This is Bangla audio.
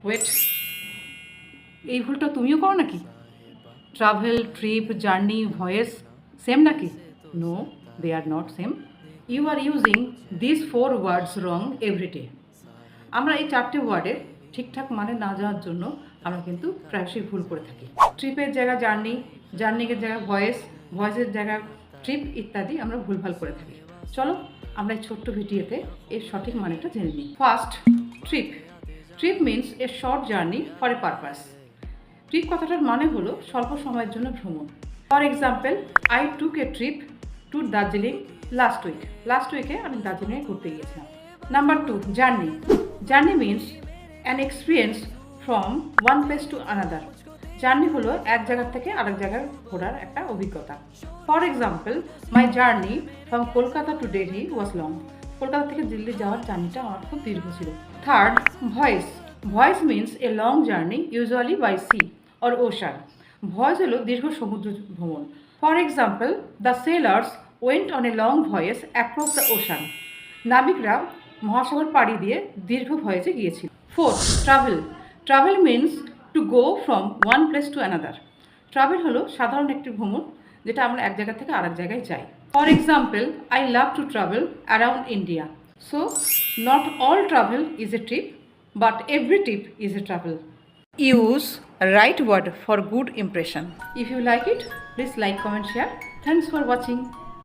ওয়েট, এই ভুলটা তুমিও করো নাকি? Travel, trip, journey, voyage same নাকি? No, they are not same. You are using this 4 words wrong every day. আমরা এই 4টে ওয়ার্ডের ঠিকঠাক মানে না যাওয়ার জন্য আমরা কিন্তু প্রায়শই ভুল করে থাকি। ট্রিপের জায়গায় জার্নি, জার্নির জায়গায় ভয়েস, ভয়েসের জায়গায় ট্রিপ ইত্যাদি আমরা ভুলভাল করে থাকি। চলো আমরা এই ছোট্ট ভিডিওতে এর সঠিক মানেটা জেনে নিই। First, trip. Trip means a short journey for a purpose. Trip কথাটার মানে হলো স্বল্প সময়ের জন্য ভ্রমণ। For example, I took a trip to Darjeeling last week. Last উইকে আমি দার্জিলিংয়ে ঘুরতে গিয়েছিলাম। Number 2, journey. Journey means an experience from one place to another. Journey হলো এক জায়গা থেকে আরেক জায়গায় ঘোরার একটা অভিজ্ঞতা। For example, my journey from Kolkata to Delhi was long. Kolkata থেকে দিল্লি যাওয়ার জার্নিটা আমার খুব দীর্ঘ ছিল। Third, voyage. Voyage means a long journey usually by sea or ocean. Voyage হলো দীর্ঘ সমুদ্র ভ্রমণ। For example, the sailors went on a long voyage across the ocean. নাবিকরা মহাসাগর পাড়ি দিয়ে দীর্ঘ ভয়েসে গিয়েছিল। Fourth, travel. Travel means to go from one place to another. Travel হলো সাধারণ একটি ভ্রমণ যেটা আমরা এক জায়গা থেকে আরেক জায়গায় যাই। For example, I love to travel around India. So not all travel is a trip, but every trip is a travel. Use right word for good impression. If you like it, please like, comment, share. Thanks for watching.